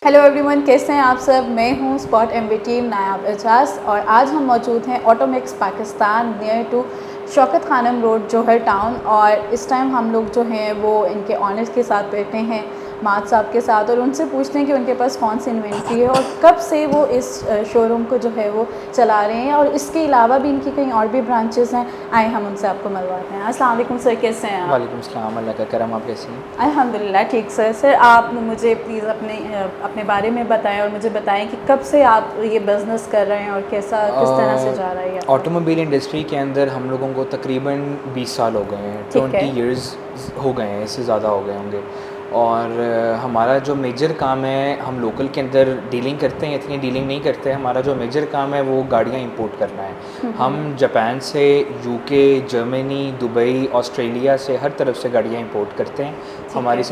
Hello everyone, कैसे हैं आप सब। मैं हूं spot MB team Nayab Ejaz और आज हम मौजूद हैं Automax Pakistan near to Shaukat Khanum road Johar town. और इस टाइम हम लोग जो हैं वो इनके ऑनर्स के साथ बैठे हैं, माद साहब के साथ, और उनसे पूछते हैं कि उनके पास कौन सी इन्वेंट्री है और कब से वो इस शोरूम को जो है वो चला रहे हैं, और इसके अलावा भी इनकी कहीं और भी ब्रांचेस हैं। आए हम उनसे आपको मिलवाते हैं। अस्सलाम वालेकुम सर, कैसे हैं आप? वालेकुम सलाम, अल्लाह का करम। आप कैसे हैं? अल्हम्दुलिल्लाह ठीक सर। आप मुझे प्लीज़ अपने बारे में बताएं और मुझे बताएं कि कब से आप ये बिज़नेस कर रहे हैं और किस तरह से जा रहा है ये आपका? ऑटोमोबाइल इंडस्ट्री के अंदर हम लोगों को तकरीबन 20 साल हो गए हैं, ठीक है। 20 इयर्स हो गए हैं, इससे ज़्यादा हो गए होंगे। और हमारा जो मेजर काम है, हम लोकल के अंदर डीलिंग करते हैं, इतनी डीलिंग नहीं करते। हमारा जो मेजर काम है वो गाड़ियाँ इंपोर्ट करना है। हम जापान से, यूके, जर्मनी, दुबई, ऑस्ट्रेलिया से हर तरफ से गाड़ियाँ इंपोर्ट करते हैं। हमारी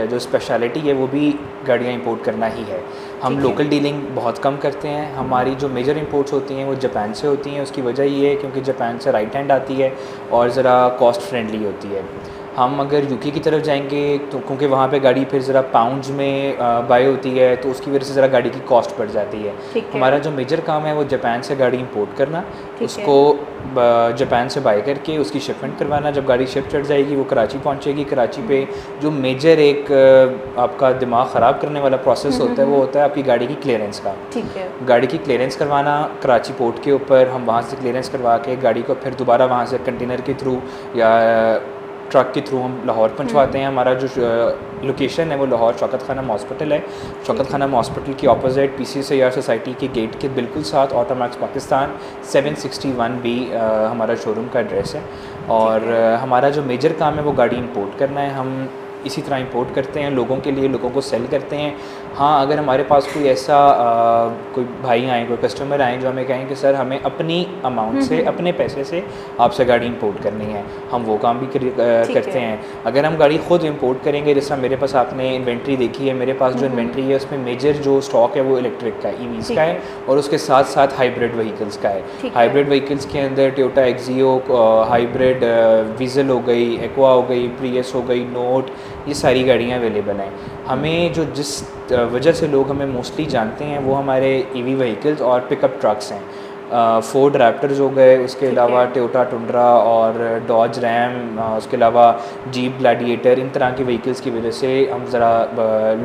जो स्पेशलिटी है वो भी गाड़ियाँ इंपोर्ट करना ही है। हम लोकल डीलिंग बहुत कम करते हैं। हमारी जो मेजर इंपोर्ट्स होती हैं वो जापान से होती हैं। उसकी वजह ये है क्योंकि जापान से राइट हैंड आती है और ज़रा कॉस्ट फ्रेंडली होती है। हम अगर यूके की तरफ जाएंगे तो क्योंकि वहाँ पे गाड़ी फिर ज़रा पाउंड्स में बाय होती है, तो उसकी वजह से ज़रा गाड़ी की कॉस्ट बढ़ जाती है। हमारा जो मेजर काम है वो जापान से गाड़ी इंपोर्ट करना, उसको जापान से बाय करके उसकी शिपमेंट करवाना। जब गाड़ी शिप चढ़ जाएगी वो कराची पहुँचेगी। कराची पे जो मेजर एक आपका दिमाग ख़राब करने वाला प्रोसेस होता है वो होता है आपकी गाड़ी की क्लियरेंस का। ठीक है। गाड़ी की क्लियरेंस करवाना कराची पोर्ट के ऊपर, हम वहाँ से क्लियरेंस करवा के गाड़ी को फिर दोबारा वहाँ से कंटेनर के थ्रू या ट्रक के थ्रू हम लाहौर पहुँचवाते हैं। हमारा जो लोकेशन है वो लाहौर शौकत खानम हॉस्पिटल है। शौकत खानम हॉस्पिटल की ऑपोजिट PCSIR सोसाइटी के गेट के बिल्कुल साथ ऑटोमैक्स पाकिस्तान 761B हमारा शोरूम का एड्रेस है। और हमारा जो मेजर काम है वो गाड़ी इंपोर्ट करना है। हम इसी तरह इंपोर्ट करते हैं लोगों के लिए, लोगों को सेल करते हैं। हाँ, अगर हमारे पास कोई ऐसा कोई भाई आए, कोई कस्टमर आए जो हमें कहें कि सर हमें अपनी अमाउंट से, अपने पैसे से आपसे गाड़ी इंपोर्ट करनी है, हम वो काम भी करते हैं। अगर हम गाड़ी ख़ुद इंपोर्ट करेंगे, जिस तरह मेरे पास आपने इन्वेंट्री देखी है, मेरे पास जो इन्वेंट्री है उसमें मेजर जो स्टॉक है वो इलेक्ट्रिक का, EVs का है, और उसके साथ साथ हाइब्रिड व्हीकल्स का है। हाइब्रिड व्हीकल्स के अंदर टोयोटा एक्सियो, हाइब्रिड वीज़ल हो गई, एक्वा हो गई, प्रियस हो गई, नोट, ये सारी गाड़ियाँ अवेलेबल हैं। हमें जो जिस वजह से लोग हमें मोस्टली जानते हैं वो हमारे EV व्हीकल्स और पिकअप ट्रक्स हैं। फोर्ड रैप्टर्स हो गए, उसके अलावा टोयोटा टुंड्रा और डॉज रैम, उसके अलावा जीप ग्लैडिएटर, इन तरह के व्हीकल्स की वजह से हम ज़रा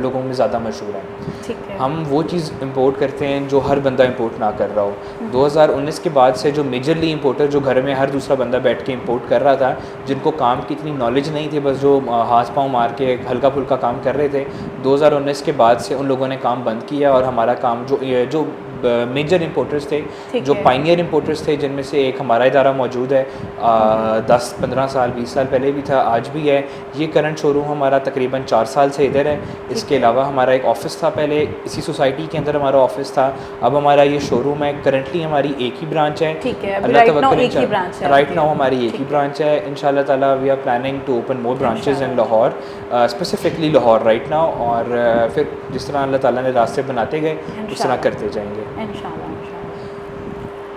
लोगों में ज़्यादा मशहूर हैं। हम वो चीज़ इंपोर्ट करते हैं जो हर बंदा इंपोर्ट ना कर रहा हो। 2019 के बाद से जो मेजरली इंपोर्टर जो घर में हर दूसरा बंदा बैठ के इंपोर्ट कर रहा था, जिनको काम की इतनी नॉलेज नहीं थी, बस जो हाथ पाँव मार के हल्का फुल्का काम कर रहे थे, 2019 के बाद से उन लोगों ने काम बंद किया। और हमारा काम जो मेजर इंपोर्टर्स थे, जो पाइनियर इंपोर्टर्स थे, जिनमें से एक हमारा इदारा मौजूद है, 10-15 साल 20 साल पहले भी था, आज भी है। ये करंट शोरूम हमारा तकरीबन 4 साल से इधर है। इसके अलावा हमारा एक ऑफ़िस था, पहले इसी सोसाइटी के अंदर हमारा ऑफ़िस था, अब हमारा ये शोरूम है। करंटली हमारी एक ही ब्रांच है। राइट नाउ हमारी एक ही ब्रांच है। इंशाल्लाह ताला we are planning to open more branches in Lahore, specifically Lahore right now. और फिर जिस तरह अल्लाह ताला ने रास्ते बनाते गए उस तरह करते जाएंगे इंशाल्लाह।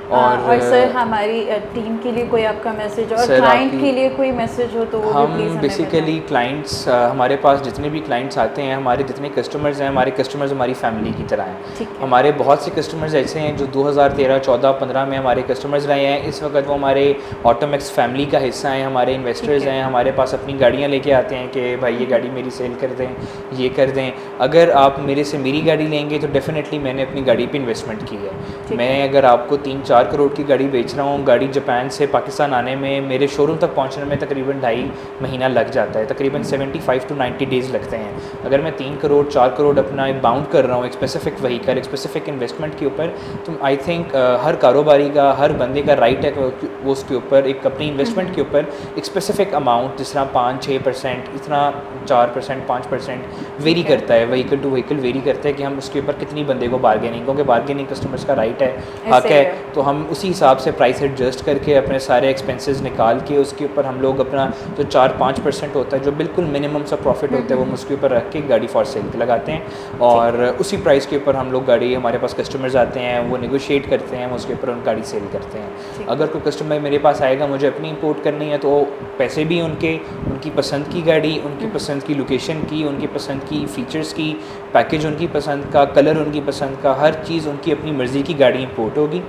और सर हमारी टीम के लिए कोई आपका मैसेज और क्लाइंट के लिए कोई मैसेज हो तो वो भी प्लीज़ हमें बेसिकली क्लाइंट्स, हमारे पास जितने भी क्लाइंट्स आते हैं, हमारे जितने कस्टमर्स हैं, हमारे कस्टमर्स हमारी फैमिली की तरह हैं। हमारे बहुत से कस्टमर्स ऐसे हैं जो 2013, 14, 15 में हमारे कस्टमर्स रहे हैं। इस वक्त वो हमारे ऑटोमैक्स फैमिली का हिस्सा हैं, हमारे इन्वेस्टर्स हैं, हमारे पास अपनी गाड़ियाँ लेके आते हैं कि भाई ये गाड़ी मेरी सेल कर दें, ये कर दें। अगर आप मेरे से मेरी गाड़ी लेंगे तो डेफिनेटली मैंने अपनी गाड़ी पर इन्वेस्टमेंट की है। मैं अगर आपको 3-4 करोड़ की गाड़ी बेच रहा हूँ, गाड़ी जापान से पाकिस्तान आने में, मेरे शोरूम तक पहुँचने में तकरीबन 2.5 महीना लग जाता है, तकरीबन 75 to 90 डेज़ लगते हैं। अगर मैं 3 करोड़ 4 करोड़ अपना बाउंड कर रहा हूँ एक स्पेसिफिक व्हीकल, एक स्पेसिफिक इन्वेस्टमेंट के ऊपर, तो आई थिंक हर कारोबारी का, हर बंदे का राइट है कि वो उसके ऊपर एक अपनी इन्वेस्टमेंट के ऊपर एक स्पेसिफिक अमाउंट, जिस तरह 5-6%, इतना 4%, 5% वेरी करता है, व्हीकल टू व्हीकल वेरी करता है कि हम उसके ऊपर कितनी बंदे को बार्गेनिंग, क्योंकि बार्गेनिंग कस्टमर्स का राइट है, हक है। तो हम हम उसी हिसाब से प्राइस एडजस्ट करके अपने सारे एक्सपेंसेस निकाल के उसके ऊपर हम लोग अपना जो 4-5% होता है, जो बिल्कुल मिनिमम सा प्रॉफिट होता है, वो हम उसके ऊपर रख के गाड़ी फॉर सेल पे लगाते हैं और उसी प्राइस के ऊपर हम लोग गाड़ी, हमारे पास कस्टमर्स आते हैं, वो नेगोशिएट करते हैं, हम उसके ऊपर उन गाड़ी सेल करते हैं। अगर कोई कस्टमर मेरे पास आएगा, मुझे अपनी इंपोर्ट करनी है, तो पैसे भी उनकी पसंद की गाड़ी, उनकी पसंद की लोकेशन की, उनकी पसंद की फ़ीचर्स की, पैकेज उनकी पसंद का, कलर उनकी पसंद का, हर चीज़ उनकी अपनी मर्ज़ी की गाड़ी इंपोर्ट होगी।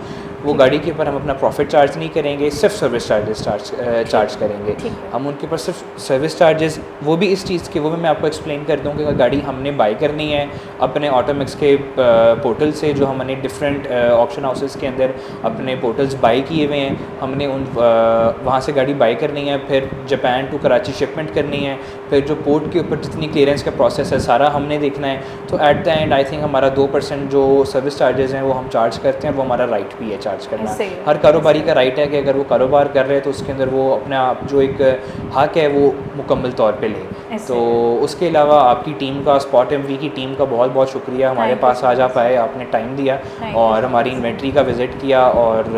वो गाड़ी के ऊपर हम अपना प्रॉफिट चार्ज नहीं करेंगे, सिर्फ सर्विस चार्जेस चार्ज करेंगे। हम उनके ऊपर सिर्फ सर्विस चार्जेस, वो भी इस चीज़ के, वो भी मैं आपको एक्सप्लेन कर दूँ कि अगर गाड़ी हमने बाई करनी है अपने ऑटोमेक्स के पोर्टल से, जो हमने डिफरेंट ऑप्शन हाउसेस के अंदर अपने पोर्टल्स बाई किए हुए हैं, हमने उन वहाँ से गाड़ी बाई करनी है, फिर जापान टू कराची शिपमेंट करनी है, फिर जो पोर्ट के ऊपर जितनी क्लियरेंस का प्रोसेस है सारा हमने देखना है, तो at the and I think हमारा 2% जो सर्विस चार्जेस हैं वो हम चार्ज करते हैं, वो हमारा राइट भी है चार्ज करना। हर कारोबारी का राइट है कि अगर वो कारोबार कर रहे हैं तो उसके अंदर वो अपने आप जो एक हक है वो मुकम्मल तौर पे ले। तो उसके अलावा आपकी टीम का, स्पॉट एमवी की टीम का बहुत बहुत शुक्रिया, हमारे पास आज आप आए, आपने टाइम दिया और हमारी इन्वेंट्री का विज़िट किया और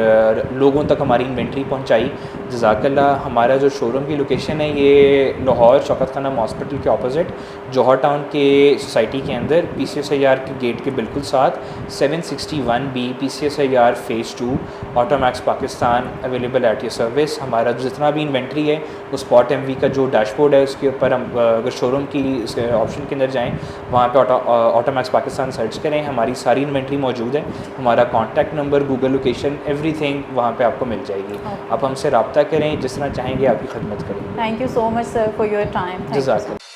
लोगों तक हमारी इन्वेंट्री पहुंचाई। जज़ाकल्लाह। हमारा जो शोरूम की लोकेशन है ये लाहौर शौकत खानम हॉस्पिटल के ऑपोजिट जौहर टाउन के सोसाइटी के अंदर PCSIR के गेट के बिल्कुल साथ 761B PCSIR phase 2 Automax Pakistan, available at your service. हमारा जितना भी इन्वेंट्री है वो स्पॉट एमवी का जो डैशबोर्ड है उसके ऊपर हम अगर शोरूम की ऑप्शन के अंदर जाएँ, वहाँ पे ऑटोमैक्स पाकिस्तान सर्च करें, हमारी सारी इन्वेंट्री मौजूद है, हमारा contact number, Google location, everything वहाँ पे आपको मिल जाएगी। आप हमसे रब्ता करें, जिस तरह चाहेंगे आपकी खिदमत करेंगे। Thank you so much sir for your time. जज़ाकल्लाह।